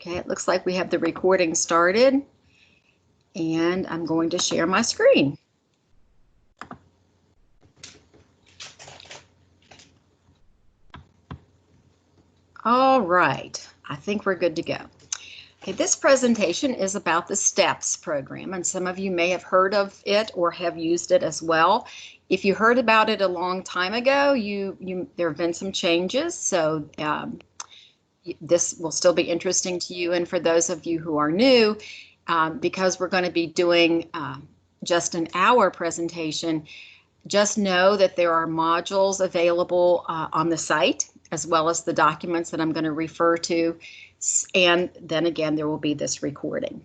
Okay, it looks like we have the recording started, and I'm going to share my screen. All right, I think we're good to go. Okay, this presentation is about the STEPS program, and some of you may have heard of it or have used it as well. If you heard about it a long time ago, there have been some changes, so this will still be interesting to you. And for those of you who are new, because we're going to be doing just an hour presentation, just know that there are modules available on the site, as well as the documents that I'm going to refer to. And then again, there will be this recording.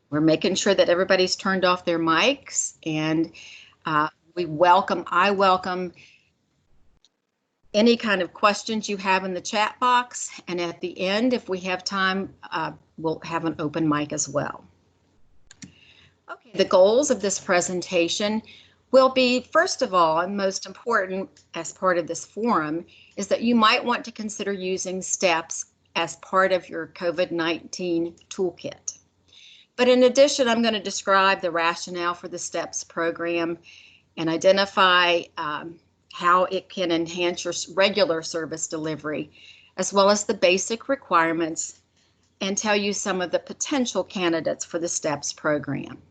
We're making sure that everybody's turned off their mics, and I welcome any kind of questions you have in the chat box. And at the end, if we have time, we'll have an open mic as well. Okay, the goals of this presentation will be, first of all, and most important as part of this forum, is that you might want to consider using STEPS as part of your COVID-19 toolkit. But in addition, I'm going to describe the rationale for the STEPS program and identify how it can enhance your regular service delivery, as well as the basic requirements, and tell you some of the potential candidates for the STEPS program.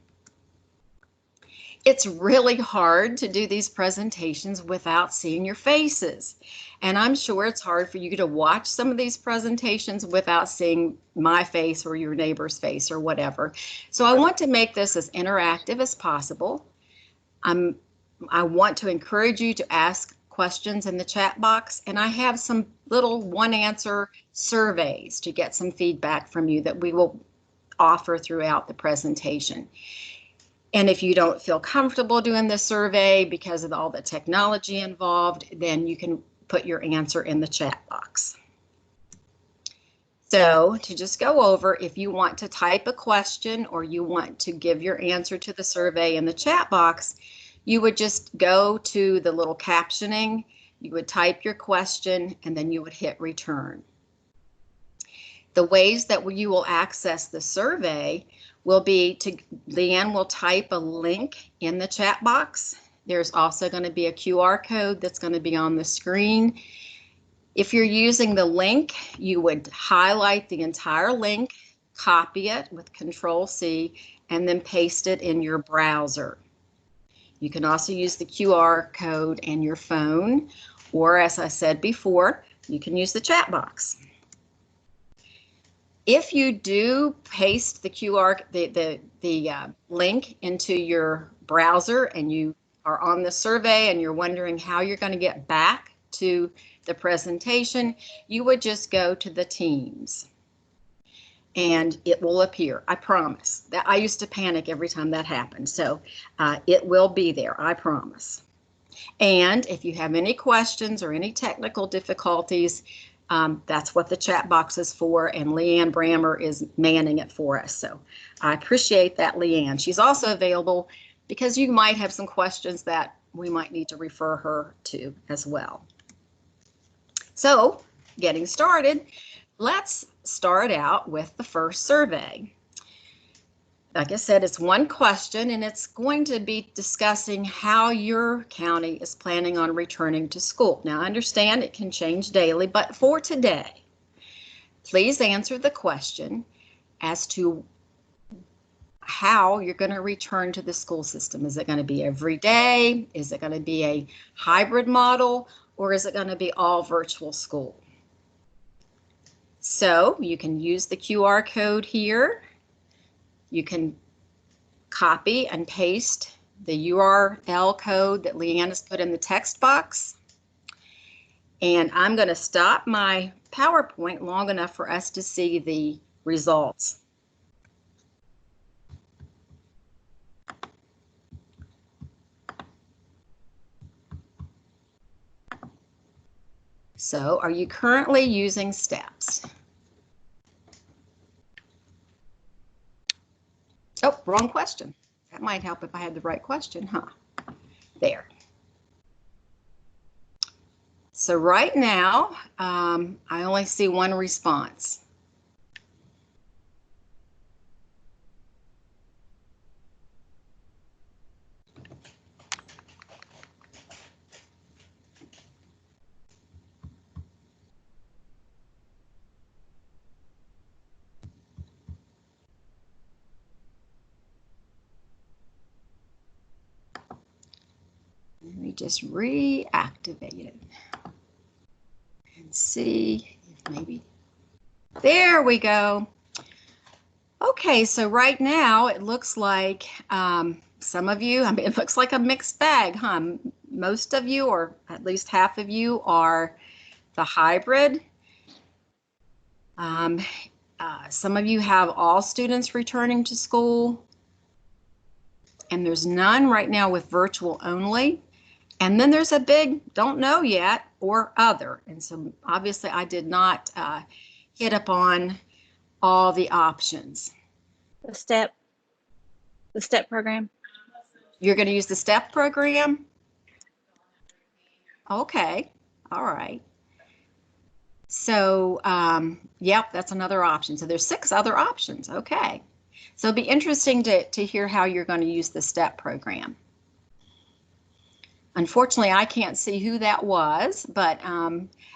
It's really hard to do these presentations without seeing your faces. And I'm sure it's hard for you to watch some of these presentations without seeing my face or your neighbor's face or whatever. So I want to make this as interactive as possible. I want to encourage you to ask questions in the chat box, and I have some little one-answer surveys to get some feedback from you that we will offer throughout the presentation. And if you don't feel comfortable doing this survey because of all the technology involved, then you can put your answer in the chat box. So to just go over, if you want to type a question or you want to give your answer to the survey in the chat box, you would just go to the little captioning, you would type your question, and then you would hit return. The ways that you will access the survey will be Leanne will type a link in the chat box. There's also going to be a QR code that's going to be on the screen. If you're using the link, you would highlight the entire link, copy it with Control-C, and then paste it in your browser. You can also use the QR code in your phone, or as I said before, you can use the chat box. If you do paste the link into your browser and you are on the survey and you're wondering how you're going to get back to the presentation, you would just go to the Teams and it will appear. I promise. That I used to panic every time that happened, so it will be there, I promise. And if you have any questions or any technical difficulties, that's what the chat box is for, and Leanne Brammer is manning it for us. So I appreciate that, Leanne. She's also available because you might have some questions that we might need to refer her to as well. So getting started, let's start out with the first survey. Like I said, it's one question, and it's going to be discussing how your county is planning on returning to school. Now, I understand it can change daily, but for today, please answer the question as to how you're going to return to the school system. Is it going to be every day? Is it going to be a hybrid model? Or is it going to be all virtual school? So you can use the QR code here. You can copy and paste the URL code that Leanne has put in the text box. And I'm going to stop my PowerPoint long enough for us to see the results. So, are you currently using STEPS? Oh, wrong question. That might help if I had the right question, huh? There. So right now, I only see one response. just reactivate it and see if maybe, there we go. Okay, so right now it looks like some of you, I mean, it looks like a mixed bag, huh? Most of you, or at least half of you, are the hybrid. Some of you have all students returning to school, and there's none right now with virtual only. And then there's a big don't know yet or other. And so obviously I did not hit upon all the options. The STEP program. You're going to use the STEP program? Okay, all right. So, yep, that's another option. So there's 6 other options. Okay. So it'll be interesting to hear how you're going to use the STEP program. Unfortunately, I can't see who that was, but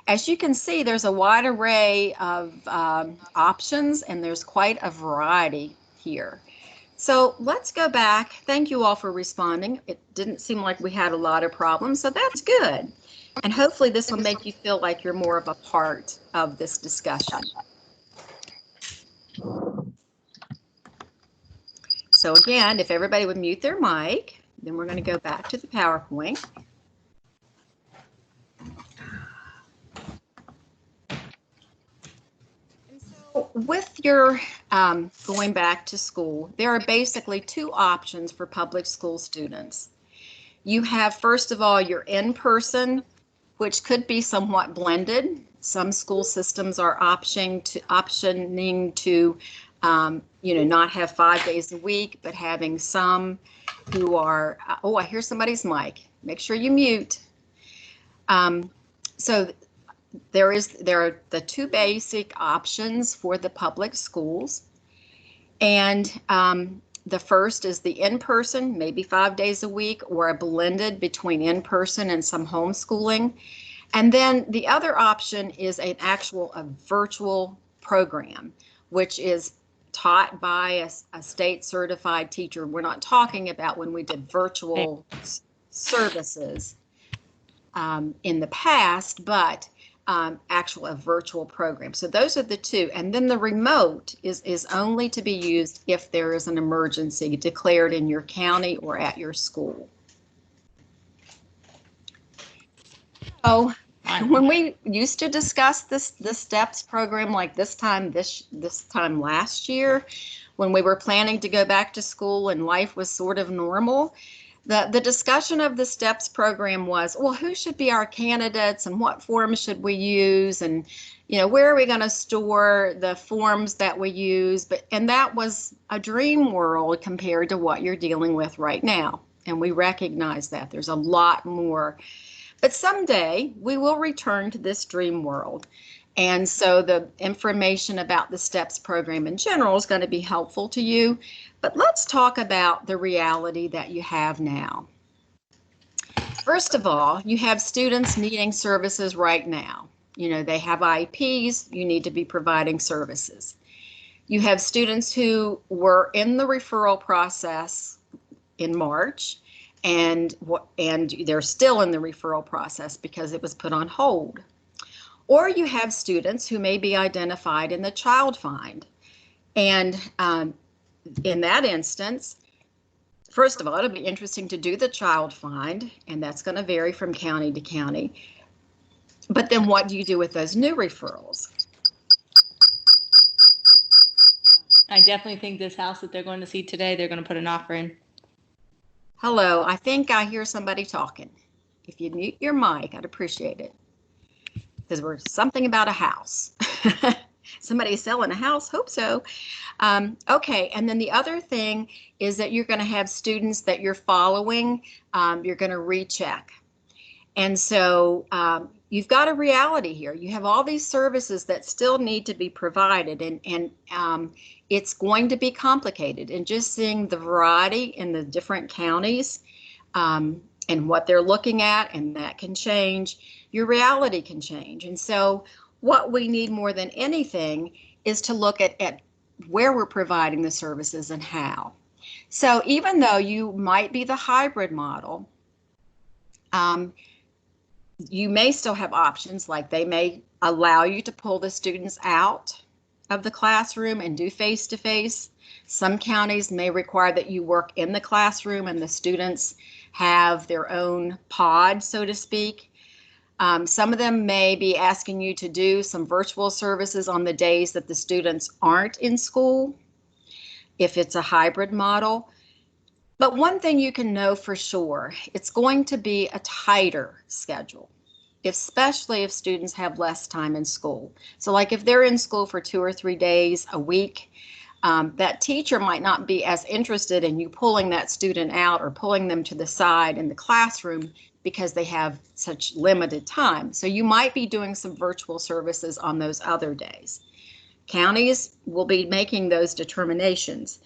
as you can see, there's a wide array of options, and there's quite a variety here. So let's go back. Thank you all for responding. It didn't seem like we had a lot of problems, so that's good. And hopefully this will make you feel like you're more of a part of this discussion. So again, if everybody would mute their mic, then we're going to go back to the PowerPoint. And so with your going back to school, there are basically 2 options for public school students. You have, first of all, your in-person, which could be somewhat blended. Some school systems are optioning to not have 5 days a week, but having some who are, oh, I hear somebody's mic. Make sure you mute. So there are the 2 basic options for the public schools. And the first is the in-person, maybe 5 days a week, or a blended between in-person and some homeschooling. And then the other option is a virtual program, which is taught by a state certified teacher. We're not talking about when we did virtual services in the past, but a virtual program. So those are the 2. And then the remote is only to be used if there is an emergency declared in your county or at your school. So when we used to discuss the STEPS program like this time last year, when we were planning to go back to school and life was sort of normal, the discussion of the STEPS program was, well, who should be our candidates and what forms should we use, and where are we going to store the forms that we use? And that was a dream world compared to what you're dealing with right now. And we recognize that there's a lot more. But someday we will return to this dream world. And so the information about the STEPS program in general is going to be helpful to you. But let's talk about the reality that you have now. First of all, you have students needing services right now. They have IEPs, you need to be providing services. You have students who were in the referral process in March, and they're still in the referral process because it was put on hold. Or you have students who may be identified in the child find. And in that instance, first of all, it'll be interesting to do the child find, and that's going to vary from county to county. But then what do you do with those new referrals? I definitely think this house that they're going to see today, they're going to put an offer in. Hello, I think I hear somebody talking. If you mute your mic, I'd appreciate it. Because we're something about a house. Somebody selling a house? Hope so. Okay, and then the other thing is that you're going to have students that you're following, you're going to recheck. And so you've got a reality here. You have all these services that still need to be provided, and it's going to be complicated. And just seeing the variety in the different counties and what they're looking at, and that can change, your reality can change. And so what we need more than anything is to look at where we're providing the services and how. So even though you might be the hybrid model, You may still have options, like they may allow you to pull the students out of the classroom and do face-to-face. Some counties may require that you work in the classroom and the students have their own pod, so to speak. Some of them may be asking you to do some virtual services on the days that the students aren't in school, if it's a hybrid model. But one thing you can know for sure, it's going to be a tighter schedule, especially if students have less time in school. So like if they're in school for 2 or 3 days a week, that teacher might not be as interested in you pulling that student out or pulling them to the side in the classroom because they have such limited time. So you might be doing some virtual services on those other days. Counties will be making those determinations.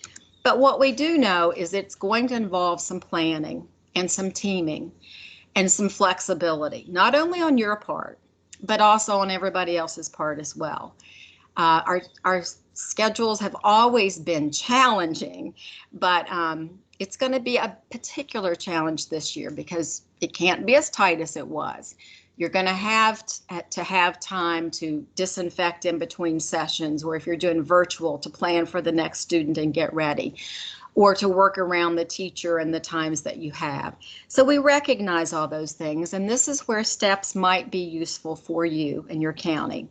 But what we do know is it's going to involve some planning and some teaming and some flexibility, not only on your part, but also on everybody else's part as well. Our schedules have always been challenging, but it's going to be a particular challenge this year because it can't be as tight as it was. You're going to have time to disinfect in between sessions, or if you're doing virtual, to plan for the next student and get ready, or to work around the teacher and the times that you have. So we recognize all those things, and this is where steps might be useful for you in your county.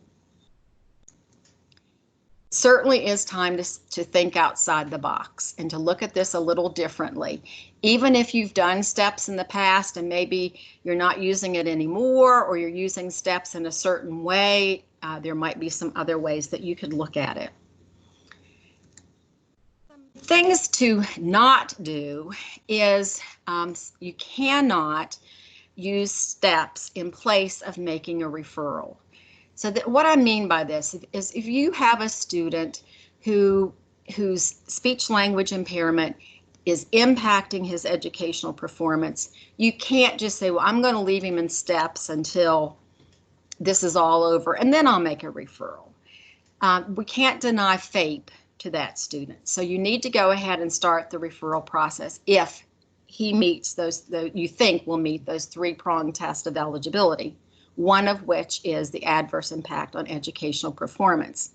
Certainly is time to think outside the box and to look at this a little differently. Even if you've done steps in the past and maybe you're not using it anymore, or you're using steps in a certain way, there might be some other ways that you could look at it. Things to not do is you cannot use steps in place of making a referral. So what I mean by this is if you have a student whose speech language impairment is impacting his educational performance, you can't just say, well, I'm going to leave him in steps until this is all over, and then I'll make a referral. We can't deny FAPE to that student. So you need to go ahead and start the referral process if he meets you think will meet those 3-pronged test of eligibility, one of which is the adverse impact on educational performance.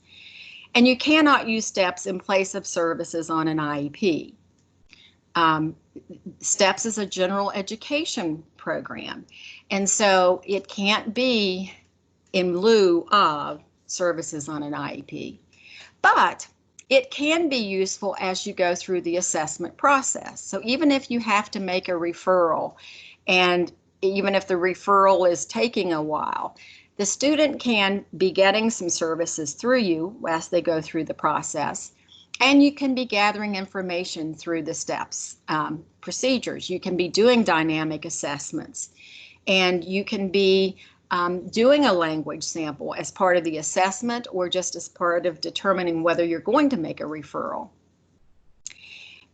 And you cannot use steps in place of services on an IEP. STEPS is a general education program, and so it can't be in lieu of services on an IEP. But it can be useful as you go through the assessment process. So even if you have to make a referral, and even if the referral is taking a while, the student can be getting some services through you as they go through the process. And you can be gathering information through the STEPS procedures. You can be doing dynamic assessments, and you can be doing a language sample as part of the assessment or just as part of determining whether you're going to make a referral.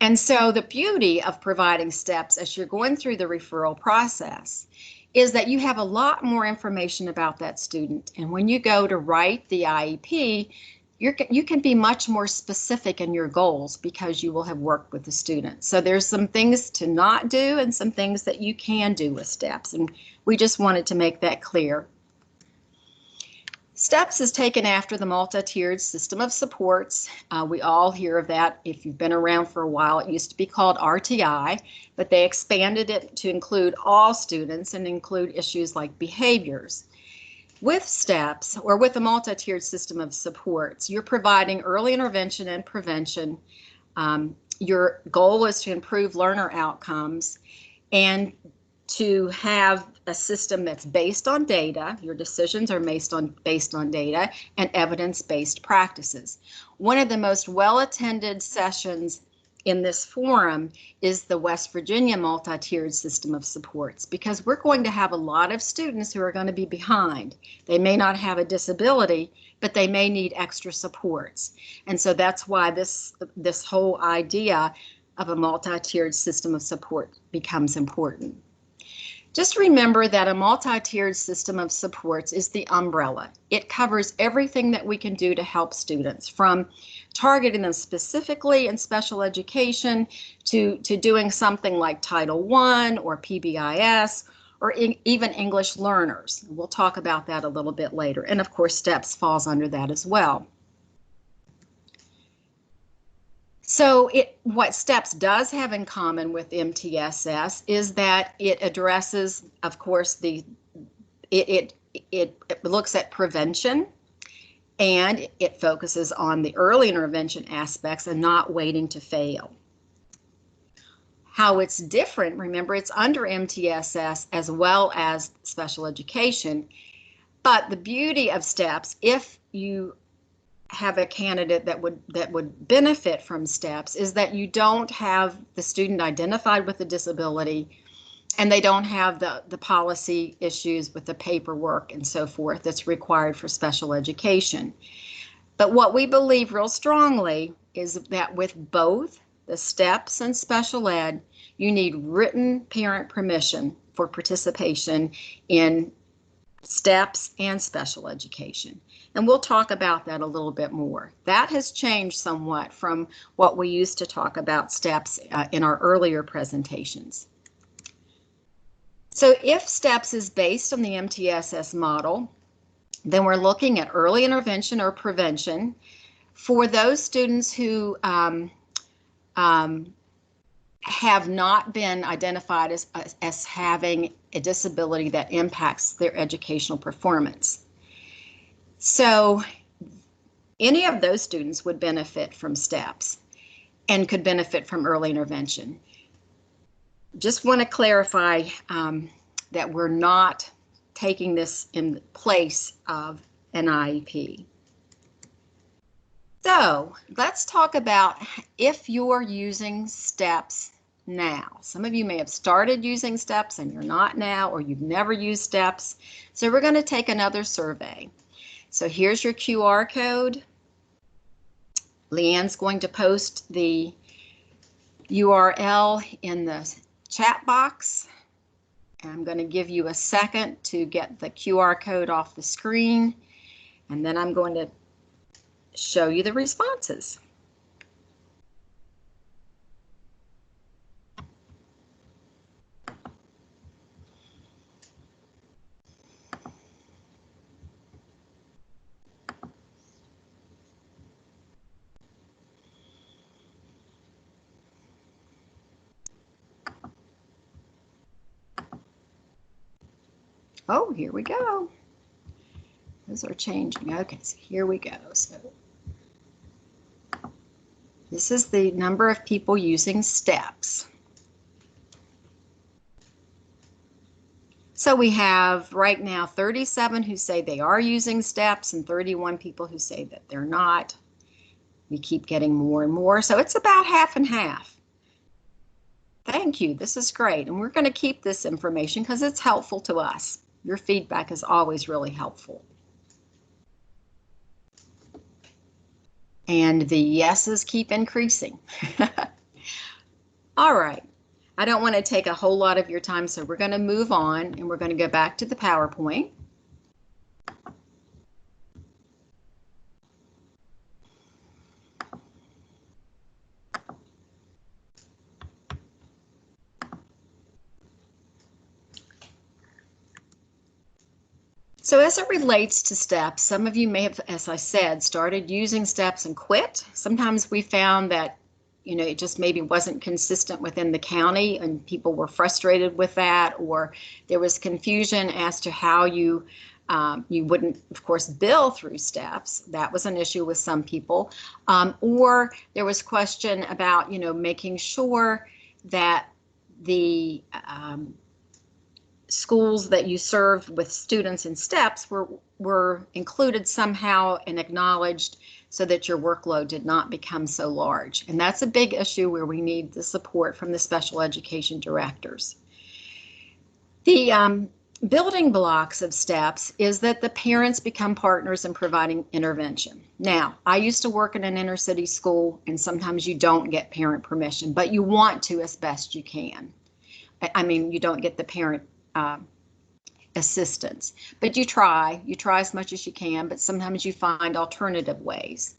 And so the beauty of providing STEPS as you're going through the referral process is that you have a lot more information about that student. And when you go to write the IEP, you can be much more specific in your goals because you will have worked with the student. So there's some things to not do and some things that you can do with STEPS, and we just wanted to make that clear. STEPS is taken after the multi-tiered system of supports. We all hear of that. If you've been around for a while, it used to be called RTI, but they expanded it to include all students and include issues like behaviors. With STEPS, or with a multi-tiered system of supports, you're providing early intervention and prevention. Your goal is to improve learner outcomes and to have a system that's based on data. Your decisions are based on data and evidence-based practices. One of the most well-attended sessions in this forum is the West Virginia multi-tiered system of supports, because we're going to have a lot of students who are going to be behind. They may not have a disability, but they may need extra supports. And so that's why this whole idea of a multi-tiered system of support becomes important. Just remember that a multi-tiered system of supports is the umbrella. It covers everything that we can do to help students, from targeting them specifically in special education to doing something like Title I or PBIS, or even English learners. We'll talk about that a little bit later. And of course, STEPS falls under that as well. So what STEPS does have in common with MTSS is that it addresses, of course, it looks at prevention, and it focuses on the early intervention aspects and not waiting to fail. How it's different, remember, it's under MTSS as well as special education, but the beauty of STEPS, if you have a candidate that would benefit from STEPS, is that you don't have the student identified with a disability, and they don't have the policy issues with the paperwork and so forth that's required for special education. But what we believe real strongly is that with both the STEPS and special ed, you need written parent permission for participation in STEPS and special education. And we'll talk about that a little bit more. That has changed somewhat from what we used to talk about STEPS in our earlier presentations. So if STEPS is based on the MTSS model, then we're looking at early intervention or prevention for those students who have not been identified as having a disability that impacts their educational performance. So any of those students would benefit from STEPS and could benefit from early intervention. Just want to clarify that we're not taking this in place of an IEP. So let's talk about if you're using STEPS now. Some of you may have started using STEPS and you're not now, or you've never used STEPS. So we're going to take another survey. So here's your QR code. Leanne's going to post the URL in the chat box. And I'm going to give you a second to get the QR code off the screen, and then I'm going to show you the responses. Oh, here we go. Those are changing. Okay, so here we go. So this is the number of people using STEPS. So we have right now 37 who say they are using STEPS and 31 people who say that they're not. We keep getting more and more, so it's about half and half. Thank you, this is great, and we're going to keep this information because it's helpful to us. Your feedback is always really helpful. And the yeses keep increasing. All right, I don't want to take a whole lot of your time, so we're going to move on and we're going to go back to the PowerPoint. So as it relates to STEPS, some of you may have, as I said, started using STEPS and quit. Sometimes we found that, you know, it just maybe wasn't consistent within the county and people were frustrated with that, or there was confusion as to how you wouldn't, of course, bill through STEPS. That was an issue with some people. Or there was question about, you know, making sure that the schools that you served with students in STEPS were included somehow and acknowledged so that your workload did not become so large. And that's a big issue where we need the support from the special education directors. The building blocks of STEPS is that the parents become partners in providing intervention. Now, I used to work in an inner city school, and sometimes you don't get parent permission, but you want to as best you can. I mean, you don't get the parent assistance, but you try as much as you can, but sometimes you find alternative ways.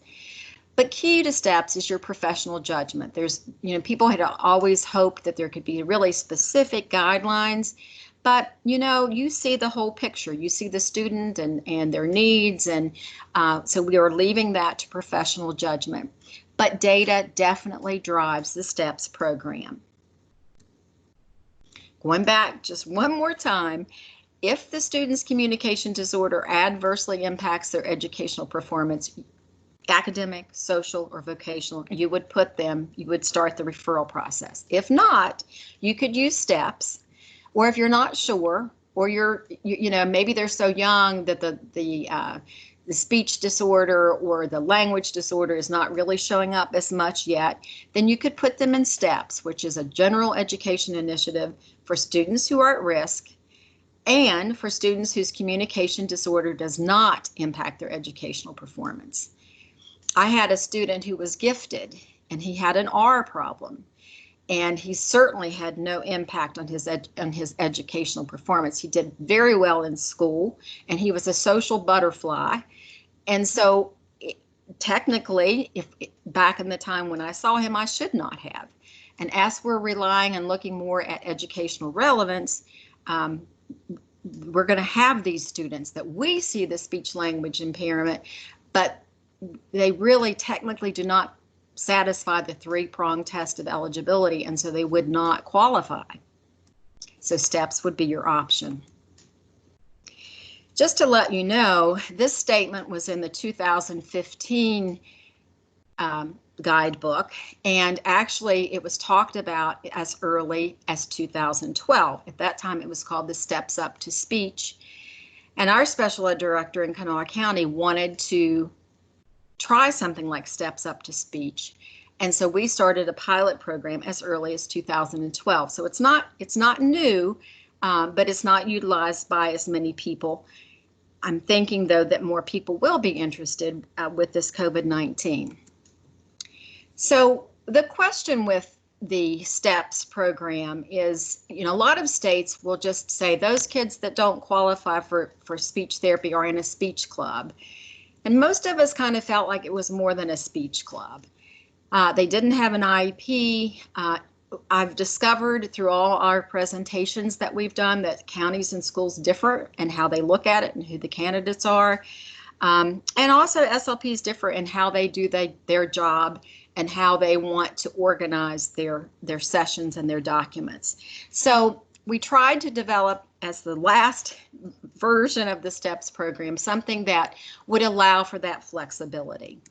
But key to STEPS is your professional judgment. There's, you know, people had always hoped that there could be really specific guidelines, but you see the whole picture. You see the student and their needs, and so we are leaving that to professional judgment. But data definitely drives the STEPS program. Going back just one more time, if the student's communication disorder adversely impacts their educational performance, academic, social, or vocational, you would start the referral process. If not, you could use STEPS, or if you're not sure, or maybe they're so young that the speech disorder or the language disorder is not really showing up as much yet, then you could put them in STEPS, which is a general education initiative for students who are at risk and for students whose communication disorder does not impact their educational performance. I had a student who was gifted and he had an R problem, and he certainly had no impact on his educational performance. He did very well in school, and he was a social butterfly. And so technically, back in the time when I saw him, I should not have. And as we're relying and looking more at educational relevance, we're going to have these students that we see the speech language impairment, but they really technically do not satisfy the three-pronged test of eligibility, and so they would not qualify. So STEPS would be your option. Just to let you know, this statement was in the 2015 guidebook, and actually it was talked about as early as 2012. At that time, it was called the Steps Up to Speech, and our special ed director in Kanawha County wanted to try something like Steps Up to Speech, and so we started a pilot program as early as 2012. So it's not new, but it's not utilized by as many people. I'm thinking, though, that more people will be interested with this COVID-19. So the question with the STEPS program is, a lot of states will just say those kids that don't qualify for speech therapy are in a speech club. And most of us kind of felt like it was more than a speech club. They didn't have an IEP. I've discovered through all our presentations that we've done that counties and schools differ in how they look at it and who the candidates are. And also SLPs differ in how they do their job and how they want to organize their sessions and their documents. So we tried to develop, as the last version of the STEPS program, something that would allow for that flexibility.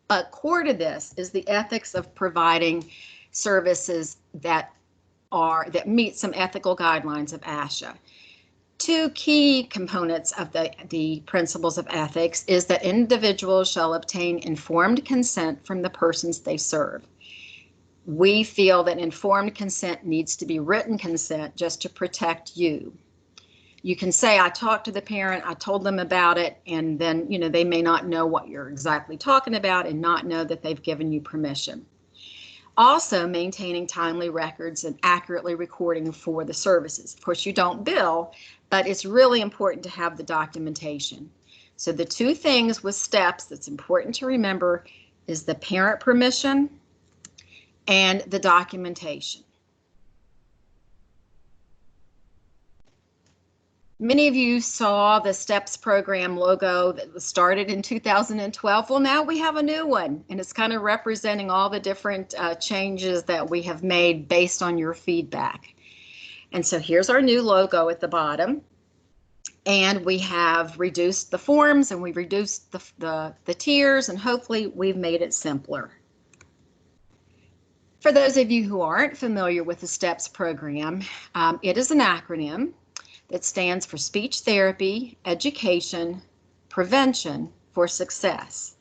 But core to this is the ethics of providing services that meet some ethical guidelines of ASHA. Two key components of the principles of ethics is that individuals shall obtain informed consent from the persons they serve. We feel that informed consent needs to be written consent just to protect you. You can say, I talked to the parent, I told them about it, and then they may not know what you're exactly talking about and not know that they've given you permission. Also, maintaining timely records and accurately recording for the services. Of course, you don't bill, but it's really important to have the documentation. So the two things with STEPS that's important to remember is the parent permission and the documentation. Many of you saw the STEPS program logo that was started in 2012. Well, now we have a new one, and it's kind of representing all the different changes that we have made based on your feedback. And so here's our new logo at the bottom. And we have reduced the forms and we've reduced the tiers, and hopefully we've made it simpler. For those of you who aren't familiar with the STEPS program, it is an acronym that stands for Speech Therapy, Education, Prevention for Success.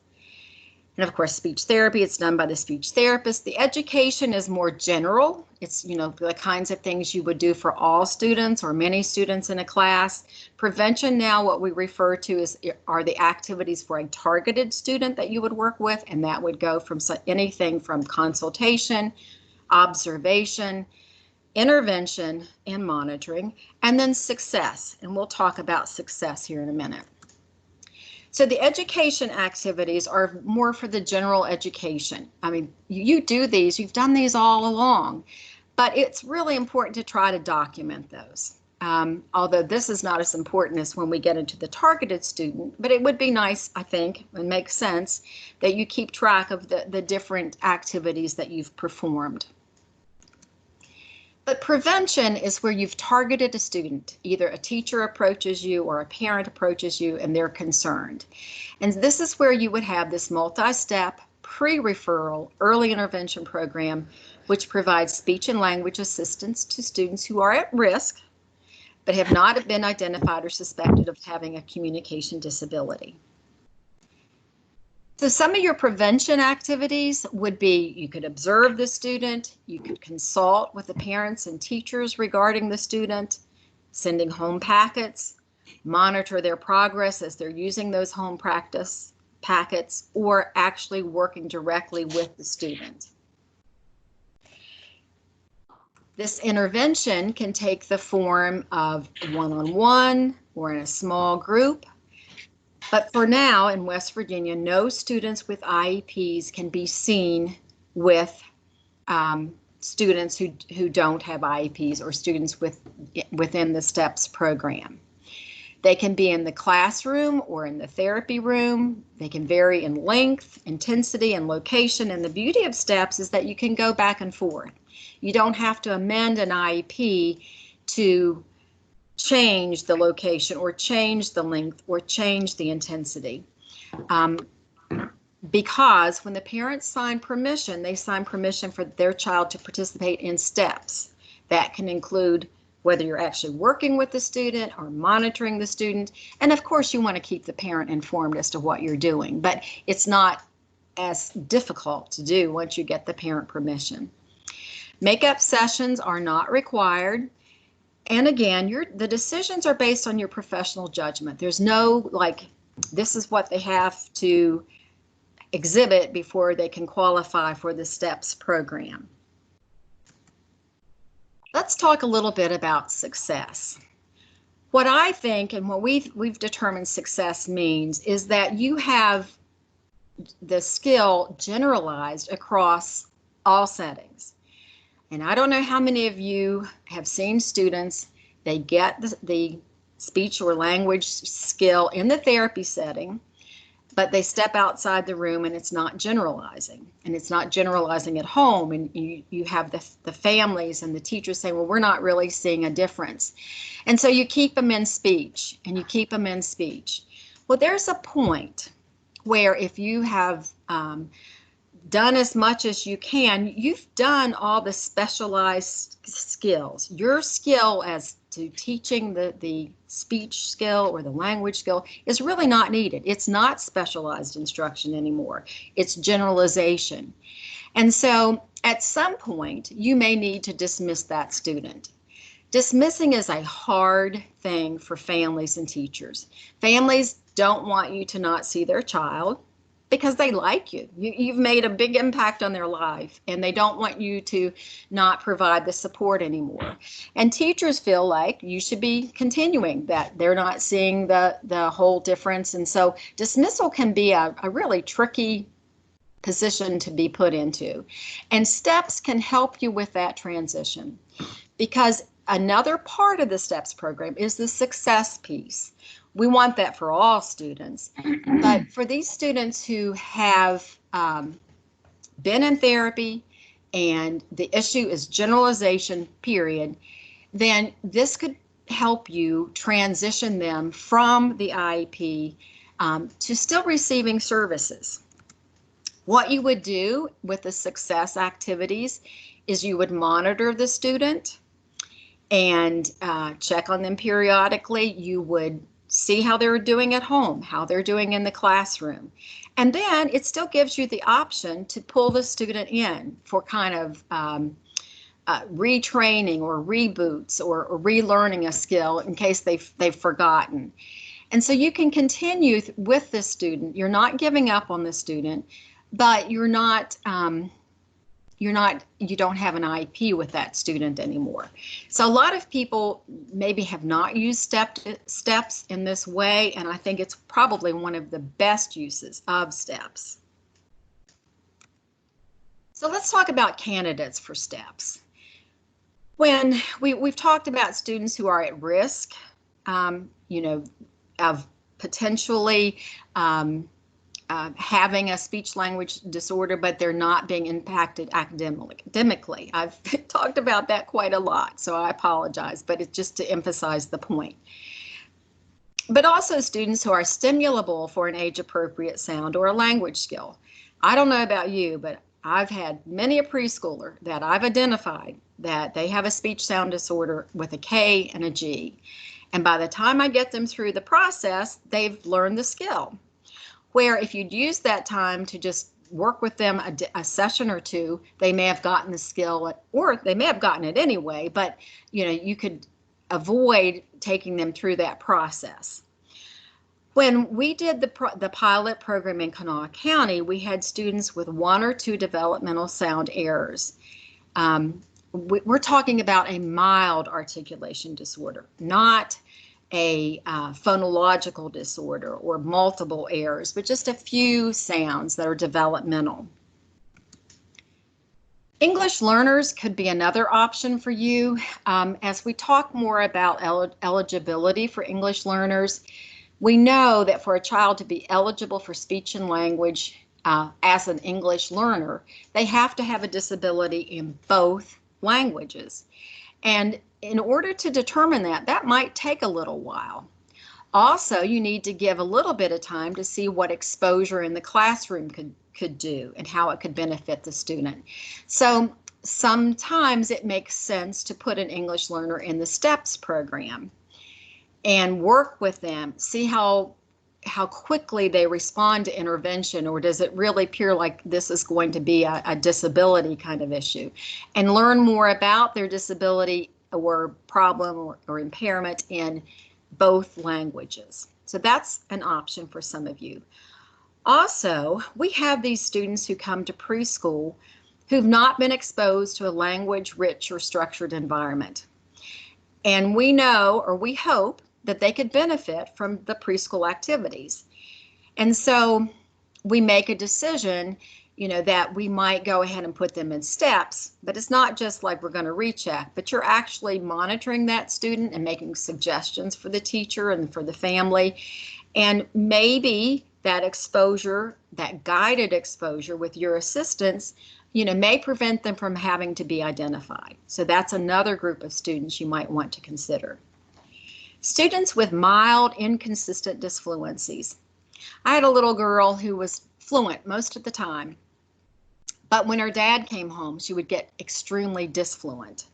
And of course, speech therapy, it's done by the speech therapist. The education is more general. It's, the kinds of things you would do for all students or many students in a class. Prevention now, what we refer to are the activities for a targeted student that you would work with, and that would go from anything from consultation, observation, intervention, and monitoring, and then success. And we'll talk about success here in a minute. So the education activities are more for the general education. I mean, you do these, you've done these all along, But it's really important to try to document those. Although this is not as important as when we get into the targeted student, but it would be nice, I think, and makes sense that you keep track of the different activities that you've performed. But prevention is where you've targeted a student. Either a teacher approaches you or a parent approaches you and they're concerned. And this is where you would have this multi-step pre-referral early intervention program, which provides speech and language assistance to students who are at risk but have not been identified or suspected of having a communication disability. So some of your prevention activities would be you could observe the student, you could consult with the parents and teachers regarding the student, sending home packets, monitor their progress as they're using those home practice packets, or actually working directly with the student. This intervention can take the form of one-on-one or in a small group. But for now, in West Virginia, no students with IEPs can be seen with students who don't have IEPs or students within the STEPS program. They can be in the classroom or in the therapy room. They can vary in length, intensity, and location. And the beauty of STEPS is that you can go back and forth. You don't have to amend an IEP to change the location or change the length or change the intensity. Because when the parents sign permission, they sign permission for their child to participate in STEPS. That can include whether you're actually working with the student or monitoring the student. And of course, you want to keep the parent informed as to what you're doing, but it's not as difficult to do once you get the parent permission. Makeup sessions are not required. And again, the decisions are based on your professional judgment. There's no, like, this is what they have to exhibit before they can qualify for the STEPS program. Let's talk a little bit about success. What I think and what we've determined success means is that you have the skill generalized across all settings. And I don't know how many of you have seen students, they get the speech or language skill in the therapy setting, but they step outside the room and it's not generalizing. And it's not generalizing at home. And you have the families and the teachers saying, well, we're not really seeing a difference. And so you keep them in speech and you keep them in speech. Well, there's a point where if you have done as much as you can, you've done all the specialized skills. Your skill as to teaching the speech skill or the language skill is really not needed. It's not specialized instruction anymore. It's generalization. And so at some point, you may need to dismiss that student. Dismissing is a hard thing for families and teachers. Families don't want you to not see their child because they like you. You've made a big impact on their life and they don't want you to not provide the support anymore. And teachers feel like you should be continuing, that they're not seeing the whole difference. And so dismissal can be a really tricky position to be put into. And STEPS can help you with that transition, because another part of the STEPS program is the success piece. We want that for all students, but for these students who have been in therapy and the issue is generalization, period, then this could help you transition them from the IEP to still receiving services. What you would do with the success activities is you would monitor the student and check on them periodically. You would see how they're doing at home, how they're doing in the classroom. And then it still gives you the option to pull the student in for kind of retraining or reboots or relearning a skill in case they've forgotten. And so you can continue with the student. You're not giving up on the student, but you don't have an IEP with that student anymore. So a lot of people maybe have not used STEPS in this way, and I think it's probably one of the best uses of STEPS. So let's talk about candidates for STEPS. When we've talked about students who are at risk, of potentially having a speech language disorder, but they're not being impacted academically. I've talked about that quite a lot, so I apologize, but it's just to emphasize the point. But also students who are stimulable for an age-appropriate sound or a language skill. I don't know about you, but I've had many a preschooler that I've identified that they have a speech sound disorder with a K and a G. And by the time I get them through the process, they've learned the skill. Where if you'd use that time to just work with them a session or two, they may have gotten the skill, or they may have gotten it anyway, but you could avoid taking them through that process. When we did the pilot program in Kanawha County, we had students with 1 or 2 developmental sound errors. We're talking about a mild articulation disorder, not a phonological disorder or multiple errors, but just a few sounds that are developmental. English learners could be another option for you. As we talk more about eligibility for English learners, we know that for a child to be eligible for speech and language as an English learner, they have to have a disability in both languages. And in order to determine that might take a little while. Also, you need to give a little bit of time to see what exposure in the classroom could do and how it could benefit the student. So sometimes it makes sense to put an English learner in the STEPS program and work with them, see how quickly they respond to intervention, or does it really appear like this is going to be a disability kind of issue, and learn more about their disability or problem or impairment in both languages. So that's an option for some of you. Also, we have these students who come to preschool who've not been exposed to a language-rich or structured environment. And we know, or we hope, that they could benefit from the preschool activities. And so we make a decision, that we might go ahead and put them in STEPS, but it's not just like we're going to recheck, but you're actually monitoring that student and making suggestions for the teacher and for the family. And maybe that exposure, that guided exposure with your assistance, may prevent them from having to be identified. So that's another group of students you might want to consider. Students with mild, inconsistent disfluencies. I had a little girl who was fluent most of the time, but when her dad came home, she would get extremely disfluent.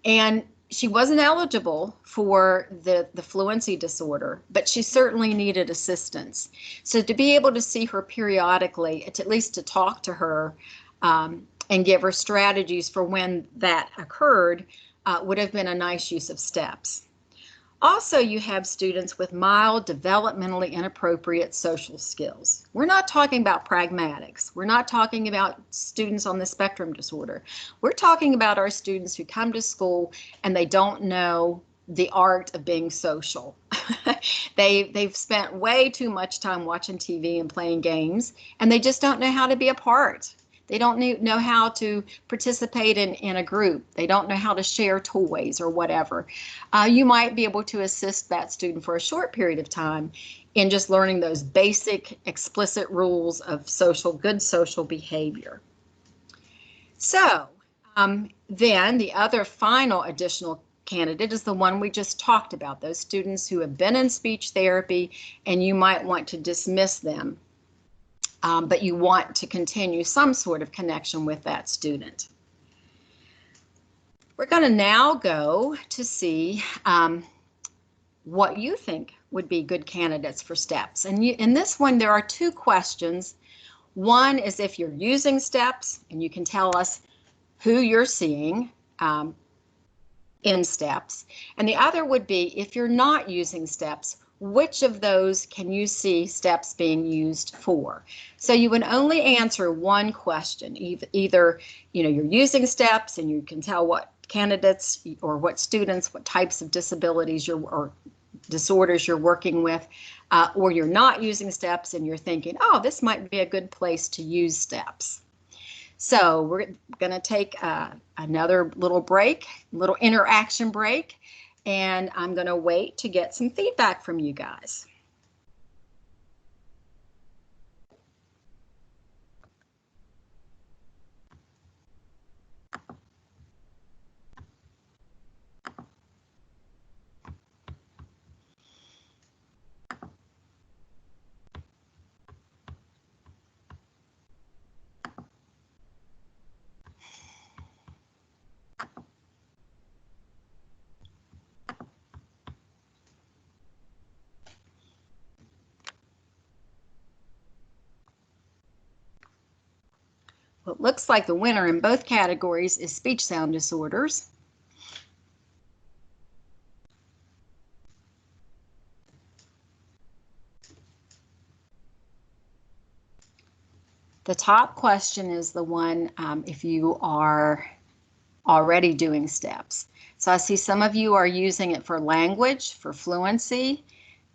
And she wasn't eligible for the fluency disorder, but she certainly needed assistance. So to be able to see her periodically, at least to talk to her and give her strategies for when that occurred, would have been a nice use of STEPS. Also, you have students with mild, developmentally inappropriate social skills. We're not talking about pragmatics. We're not talking about students on the spectrum disorder. We're talking about our students who come to school and they don't know the art of being social. They've spent way too much time watching TV and playing games, and they just don't know how to be a part. They don't know how to participate in a group. They don't know how to share toys or whatever. You might be able to assist that student for a short period of time in just learning those basic explicit rules of good social behavior. So then the other final additional candidate is the one we just talked about, those students who have been in speech therapy and you might want to dismiss them. But you want to continue some sort of connection with that student. We're going to now go to see what you think would be good candidates for STEPS. And in this one, there are 2 questions. One is if you're using STEPS, and you can tell us who you're seeing in STEPS. And the other would be if you're not using STEPS, which of those can you see STEPS being used for? So you would only answer one question. Either you're using STEPS and you can tell what candidates or what students, what types of disabilities or disorders you're working with, or you're not using STEPS and you're thinking, oh, this might be a good place to use STEPS. So we're going to take another little break, little interaction break, and I'm going to wait to get some feedback from you guys. Well, it looks like the winner in both categories is speech sound disorders. The top question is the one if you are already doing steps. So I see some of you are using it for language, for fluency,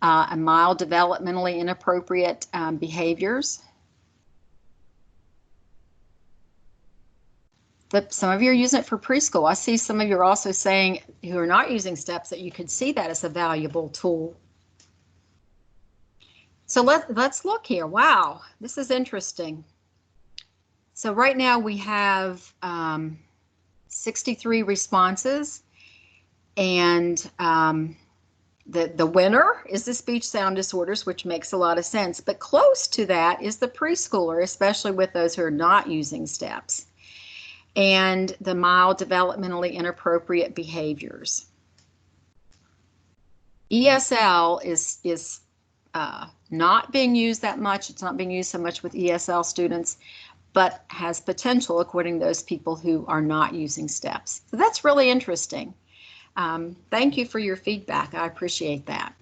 and mild developmentally inappropriate behaviors. Some of you are using it for preschool. I see some of you are also saying, who are not using steps, that you could see that as a valuable tool. So let's look here. Wow, this is interesting. So right now we have 63 responses, and the winner is the speech sound disorders, which makes a lot of sense, but close to that is the preschooler, especially with those who are not using steps, and the mild developmentally inappropriate behaviors. ESL is not being used that much. It's not being used so much with ESL students, but has potential according to those people who are not using steps. So that's really interesting. Thank you for your feedback. I appreciate that.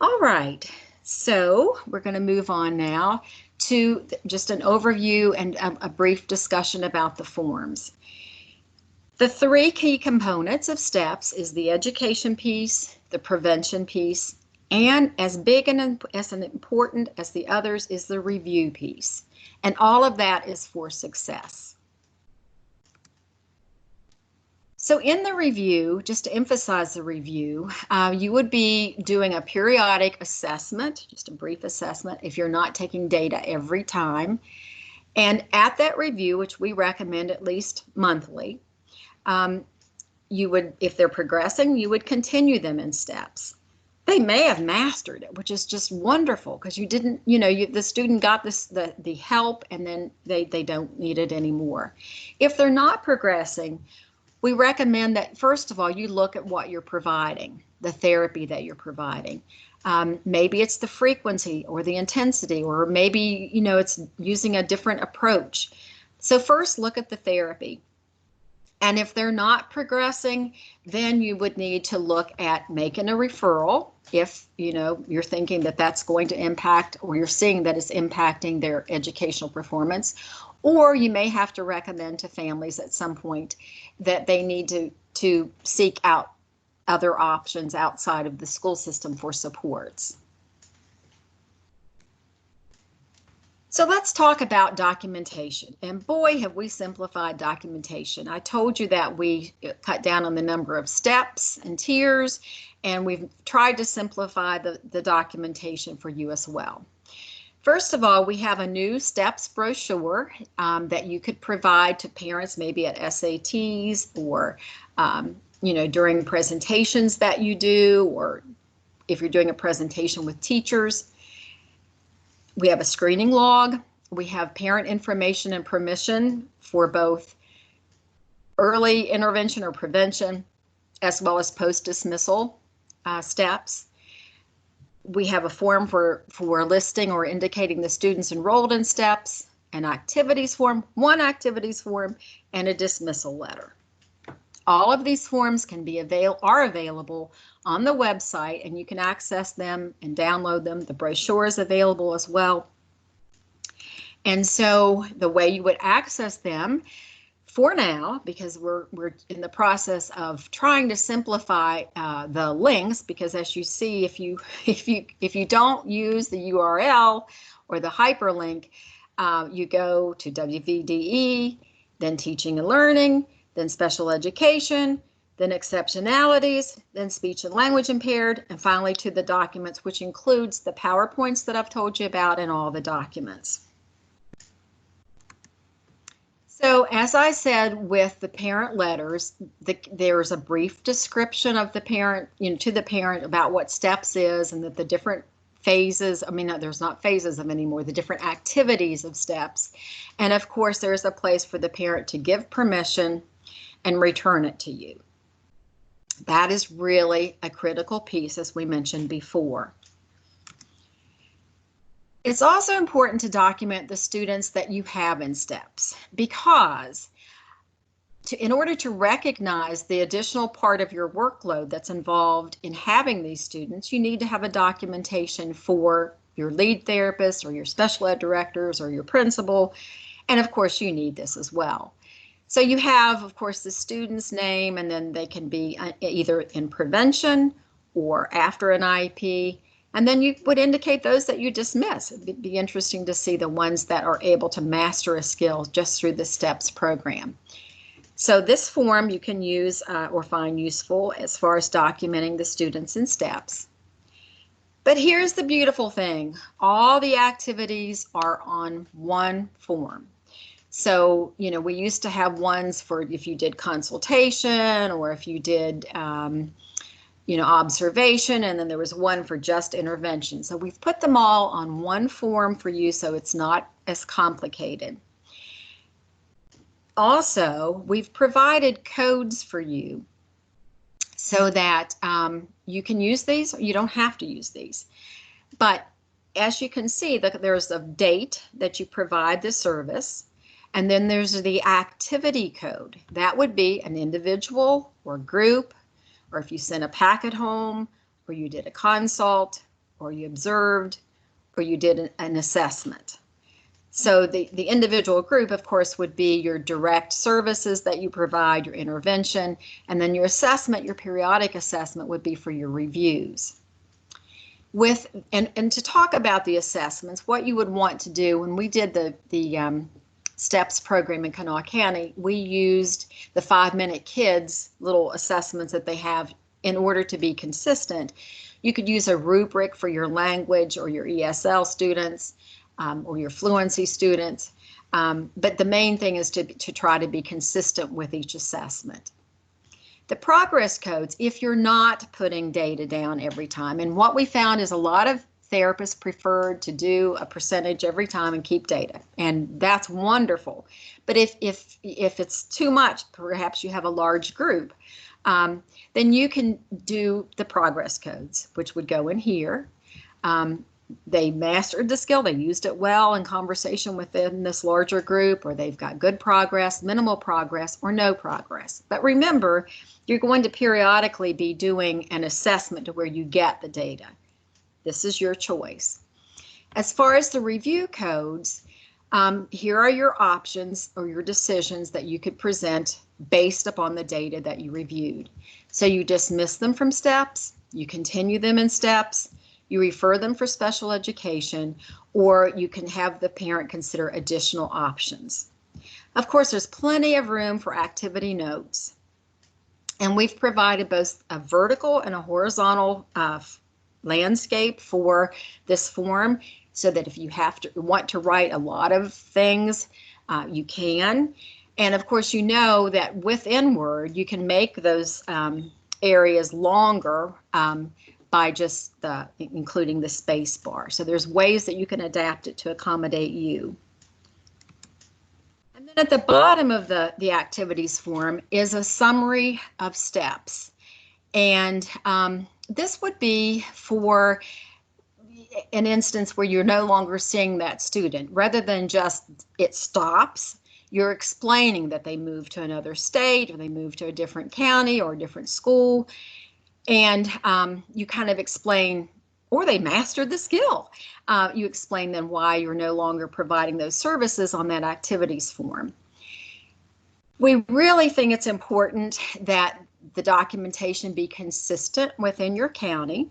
All right, so we're going to move on now to just an overview and a brief discussion about the forms. The three key components of steps is the education piece, the prevention piece, and as big and as important as the others is the review piece. And all of that is for success. So in the review, just to emphasize the review, you would be doing a periodic assessment, just a brief assessment if you're not taking data every time. And at that review, which we recommend at least monthly, you would, if they're progressing, you would continue them in steps. They may have mastered it, which is just wonderful because you didn't, the student got the help and then they don't need it anymore. If they're not progressing, we recommend that, first of all, you look at what you're providing, the therapy that you're providing. Maybe it's the frequency or the intensity, or maybe, it's using a different approach. So first, look at the therapy. And if they're not progressing, then you would need to look at making a referral if, you're thinking that that's going to impact, or you're seeing that it's impacting their educational performance. Or you may have to recommend to families at some point that they need to seek out other options outside of the school system for supports. So let's talk about documentation. And boy, have we simplified documentation. I told you that we cut down on the number of steps and tiers, and we've tried to simplify the documentation for you as well. First of all, we have a new steps brochure that you could provide to parents, maybe at SATs or, during presentations that you do, or if you're doing a presentation with teachers. We have a screening log. We have parent information and permission for both early intervention or prevention, as well as post-dismissal steps. We have a form for listing or indicating the students enrolled in steps, an activities form, one activities form, and a dismissal letter. All of these forms are available on the website, and you can access them and download them. The brochure is available as well. And so the way you would access them, for now, because we're in the process of trying to simplify the links, because as you see, if you don't use the URL or the hyperlink, you go to WVDE, then teaching and learning, then special education, then exceptionalities, then speech and language impaired, and finally to the documents, which includes the PowerPoints that I've told you about and all the documents. So as I said, with the parent letters, there's a brief description of the parent, to the parent about what STEPS is, and that the different phases, there's not phases of anymore, the different activities of STEPS. And of course, there's a place for the parent to give permission and return it to you. That is really a critical piece, as we mentioned before. It's also important to document the students that you have in STEPS, because in order to recognize the additional part of your workload that's involved in having these students, you need to have a documentation for your lead therapist or your special ed directors or your principal, and of course you need this as well. So you have, of course, the student's name, and then they can be either in prevention or after an IEP. And then you would indicate those that you dismiss. It'd be interesting to see the ones that are able to master a skill just through the STEPS program. So this form you can use or find useful as far as documenting the students in STEPS. But here's the beautiful thing. All the activities are on one form. So, we used to have ones for if you did consultation or if you did observation, and then there was one for just intervention. So we've put them all on one form for you, so it's not as complicated. Also, we've provided codes for you so that you can use these, or you don't have to use these. But as you can see, there's a date that you provide the service, and then there's the activity code. That would be an individual or group, or if you sent a packet home, or you did a consult, or you observed, or you did an assessment. So the individual group, of course, would be your direct services that you provide, your intervention, and then your assessment, your periodic assessment would be for your reviews. And to talk about the assessments, what you would want to do when we did the STEPS program in Kanawha County, we used the 5-Minute Kids little assessments that they have in order to be consistent. You could use a rubric for your language or your ESL students or your fluency students, but the main thing is to try to be consistent with each assessment. The progress codes, if you're not putting data down every time, and what we found is a lot of therapists preferred to do a percentage every time and keep data, and that's wonderful. But if it's too much, perhaps you have a large group, then you can do the progress codes, which would go in here. They mastered the skill, they used it well in conversation within this larger group, or they've got good progress, minimal progress, or no progress. But remember, you're going to periodically be doing an assessment to where you get the data. This is your choice. As far as the review codes, here are your options or your decisions that you could present based upon the data that you reviewed. So you dismiss them from STEPS, you continue them in STEPS, you refer them for special education, or you can have the parent consider additional options. Of course, there's plenty of room for activity notes, and we've provided both a vertical and a horizontal landscape for this form, so that if you want to write a lot of things, you can. And of course, you know that within Word, you can make those areas longer by just including the space bar. So there's ways that you can adapt it to accommodate you. And then at the bottom of the activities form is a summary of steps. And this would be for an instance where you're no longer seeing that student. Rather than just it stops, you're explaining that they moved to another state, or they moved to a different county or a different school. And you kind of explain, or they mastered the skill. You explain then why you're no longer providing those services on that activities form. We really think it's important that the documentation be consistent within your county,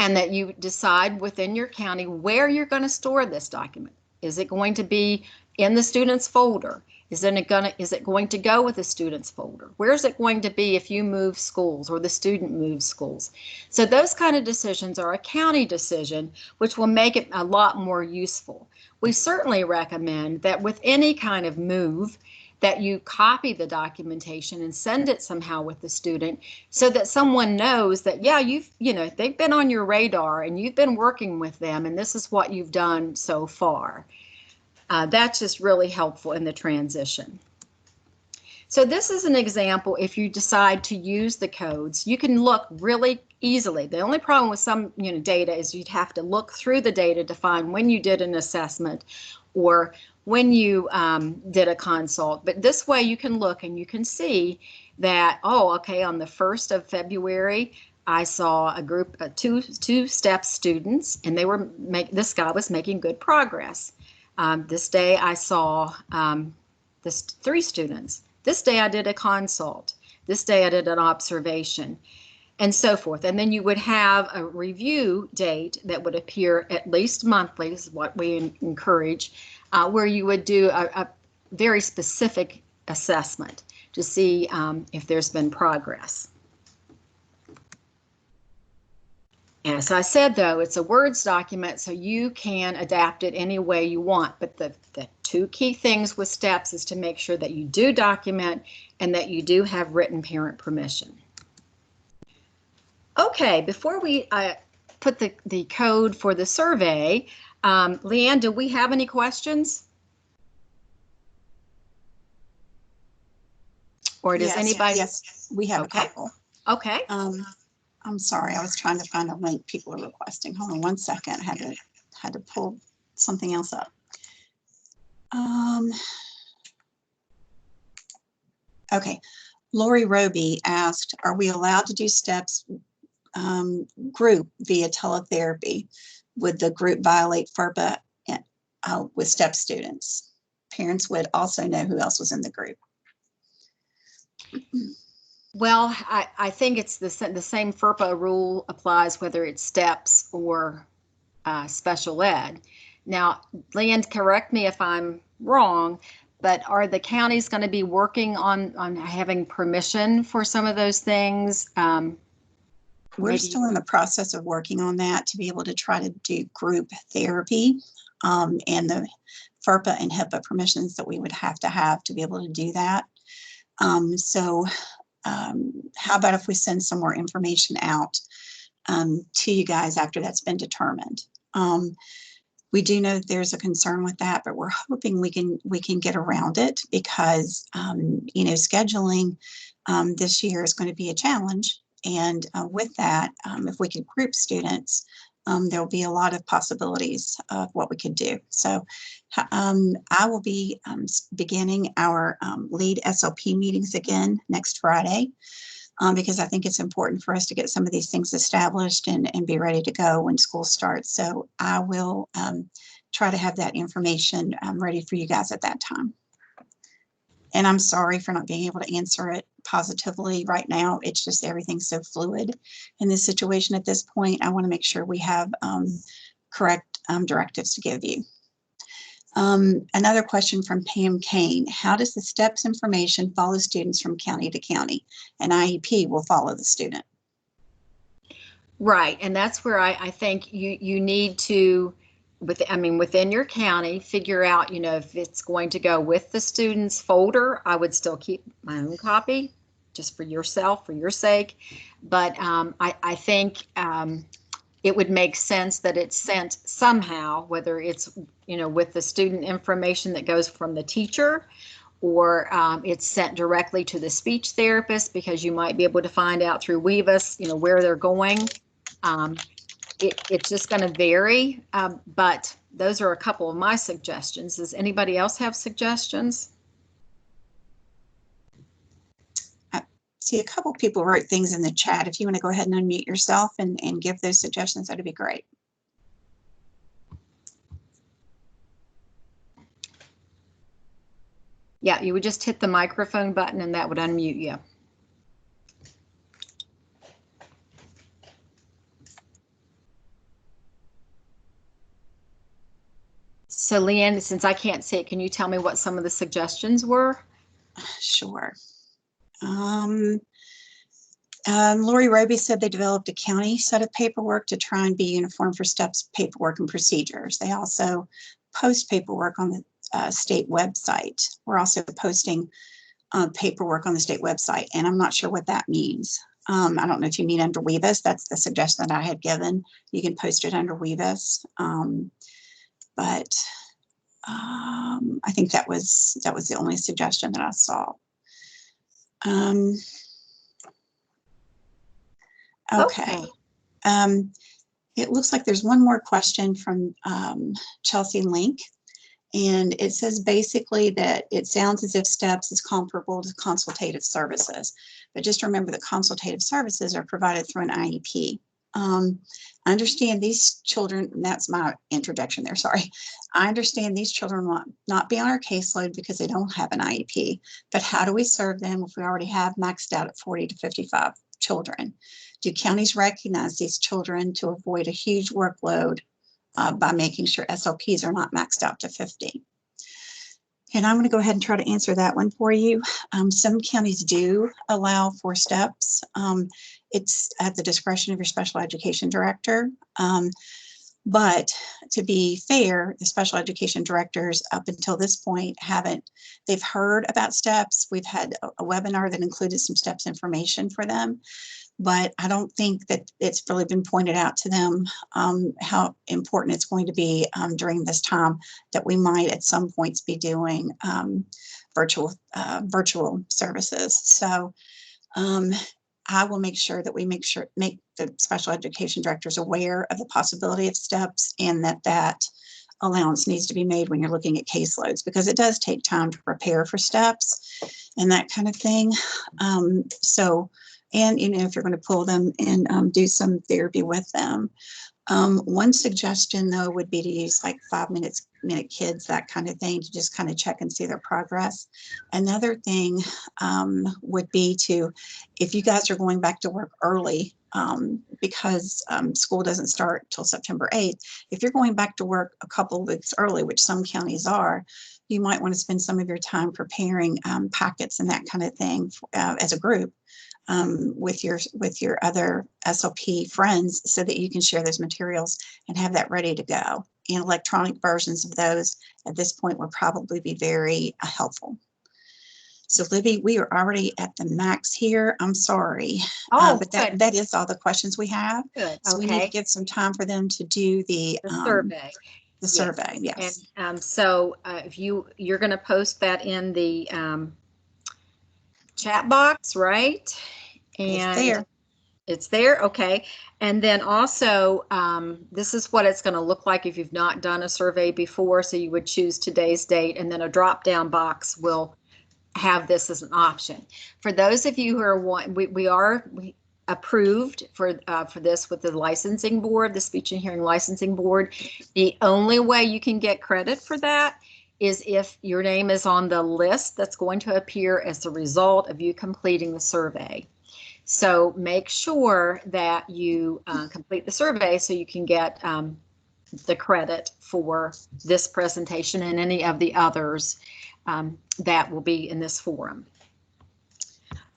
and that you decide within your county where you're going to store this document. Is it going to be in the student's folder? Is it going to go with the student's folder? Where is it going to be if you move schools or the student moves schools? So those kind of decisions are a county decision, which will make it a lot more useful. We certainly recommend that with any kind of move, that you copy the documentation and send it somehow with the student, so that someone knows that, yeah, they've been on your radar and you've been working with them, and this is what you've done so far. That's just really helpful in the transition. So this is an example. If you decide to use the codes, you can look really easily. The only problem with some data is you'd have to look through the data to find when you did an assessment or when you did a consult. But this way you can look and you can see that, oh, okay, on the 1st of February, I saw a group of two STEP students, and this guy was making good progress. This day I saw 3 students. This day I did a consult. This day I did an observation, and so forth. And then you would have a review date that would appear at least monthly, is what we encourage, where you would do a very specific assessment to see if there's been progress. As I said, though, it's a Words document, so you can adapt it any way you want. But the 2 key things with STEPS is to make sure that you do document and that you do have written parent permission. Okay, before we put the code for the survey, Leanne, do we have any questions? Or does anybody? Yes, we have a couple. Okay. I'm sorry, I was trying to find a link people are requesting. Hold on one second. I had to pull something else up. Okay, Lori Roby asked, are we allowed to do STEPS group via teletherapy? Would the group violate FERPA with STEP students? Parents would also know who else was in the group. Well, I think it's the same FERPA rule applies whether it's STEPS or special ed. Now, Leanne, correct me if I'm wrong, but are the counties going to be working on having permission for some of those things? We're still in the process of working on that to be able to try to do group therapy and the FERPA and HIPAA permissions that we would have to be able to do that. How about if we send some more information out to you guys after that's been determined? We do know that there's a concern with that, but we're hoping we can get around it because scheduling this year is going to be a challenge. And with that, if we could group students, there'll be a lot of possibilities of what we could do. So I will be beginning our lead SLP meetings again next Friday because I think it's important for us to get some of these things established and be ready to go when school starts. So I will try to have that information ready for you guys at that time. And I'm sorry for not being able to answer it positively right now. It's just everything's so fluid in this situation at this point. I want to make sure we have correct directives to give you. Another question from Pam Kane. How does the STEPS information follow students from county to county? An IEP will follow the student. Right, and that's where I think you need to, within your county, figure out, if it's going to go with the student's folder. I would still keep my own copy just for yourself, for your sake. But I think it would make sense that it's sent somehow, whether it's, with the student information that goes from the teacher, or it's sent directly to the speech therapist, because you might be able to find out through Weavis, where they're going. It's just going to vary, but those are a couple of my suggestions. Does anybody else have suggestions? I see a couple people wrote things in the chat. If you want to go ahead and unmute yourself and give those suggestions, that'd be great. Yeah, you would just hit the microphone button and that would unmute you. So Leanne, since I can't see it, can you tell me what some of the suggestions were? Sure. Lori Roby said they developed a county set of paperwork to try and be uniform for STEPS paperwork and procedures. They also post paperwork on the state website. We're also posting paperwork on the state website, and I'm not sure what that means. I don't know if you mean under WEVIS. That's the suggestion that I had given. You can post it under WEVIS, but I think that was the only suggestion that I saw. Okay. It looks like there's one more question from Chelsea Link. And it says basically that it sounds as if STEPS is comparable to consultative services. But just remember that consultative services are provided through an IEP. I understand these children, and that's my introduction there, sorry. I understand these children will not be on our caseload because they don't have an IEP. But how do we serve them if we already have maxed out at 40 to 55 children? Do counties recognize these children to avoid a huge workload by making sure SLPs are not maxed out to 50? And I'm going to go ahead and try to answer that one for you. Some counties do allow for STEPS. It's at the discretion of your special education director. But to be fair, the special education directors up until this point they've heard about STEPS. We've had a webinar that included some STEPS information for them. But I don't think that it's really been pointed out to them how important it's going to be during this time that we might at some points be doing virtual services. So I will make sure that we make the special education directors aware of the possibility of STEPS, and that allowance needs to be made when you're looking at caseloads, because it does take time to prepare for STEPS and that kind of thing. And if you're going to pull them and do some therapy with them. One suggestion though would be to use like 5-minute kids, that kind of thing, to just kind of check and see their progress. Another thing would be if you guys are going back to work early, because school doesn't start till September 8th, if you're going back to work a couple of weeks early, which some counties are, you might want to spend some of your time preparing packets and that kind of thing as a group. With your other SLP friends, so that you can share those materials and have that ready to go. And electronic versions of those at this point would probably be very helpful. So Libby, we are already at the max here. I'm sorry, but that is all the questions we have. Good. So we need to give some time for them to do the survey. The survey, yes. And so if you're going to post that in the chat box, right? And it's there. Okay. And then also, this is what it's going to look like if you've not done a survey before. So you would choose today's date, and then a drop down box will have this as an option. For those of you who are we are approved for this with the licensing board, the speech and hearing licensing board. The only way you can get credit for that is if your name is on the list that's going to appear as the result of you completing the survey. So make sure that you complete the survey so you can get the credit for this presentation and any of the others that will be in this forum.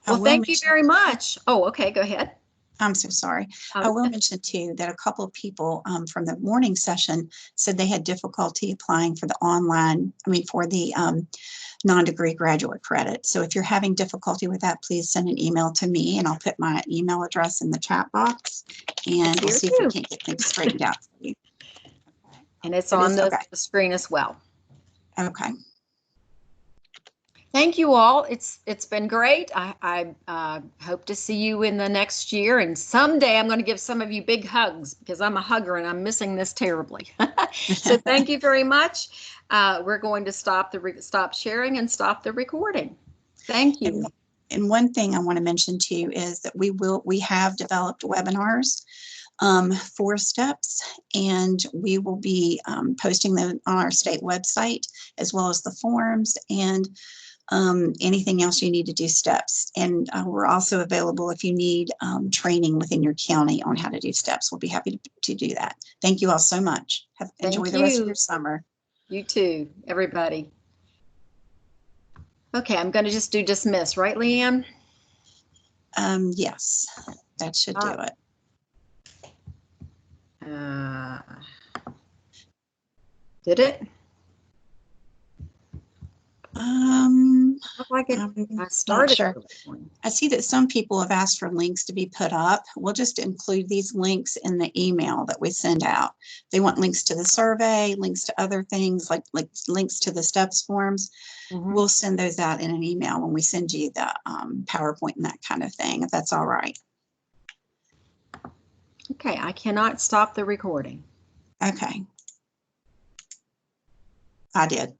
Well, thank you very much. Oh, okay, go ahead. I'm so sorry. I will mention too that a couple of people from the morning session said they had difficulty applying for the non-degree graduate credit. So if you're having difficulty with that, please send an email to me, and I'll put my email address in the chat box, and we'll see if we can't get things straightened out for you. And it's on the screen as well. Okay. Thank you all. It's been great. I hope to see you in the next year, and someday I'm going to give some of you big hugs because I'm a hugger and I'm missing this terribly. So thank you very much. We're going to stop sharing and stop the recording. Thank you. And one thing I want to mention too is that we have developed webinars for STEPS, and we will be posting them on our state website as well as the forums. And Anything else you need to do steps. And we're also available if you need training within your county on how to do steps. We'll be happy to do that. Thank you all so much. Enjoy the rest of your summer. You too, everybody. Okay, I'm going to just do dismiss, right, Leanne? Yes, that should do it. Did it? Look like it. I started. Sure. I see that some people have asked for links to be put up. We'll just include these links in the email that we send out. They want links to the survey, links to other things like links to the steps forms. Mm-hmm. We'll send those out in an email when we send you the PowerPoint and that kind of thing, if that's all right. Okay, I cannot stop the recording. Okay. I did.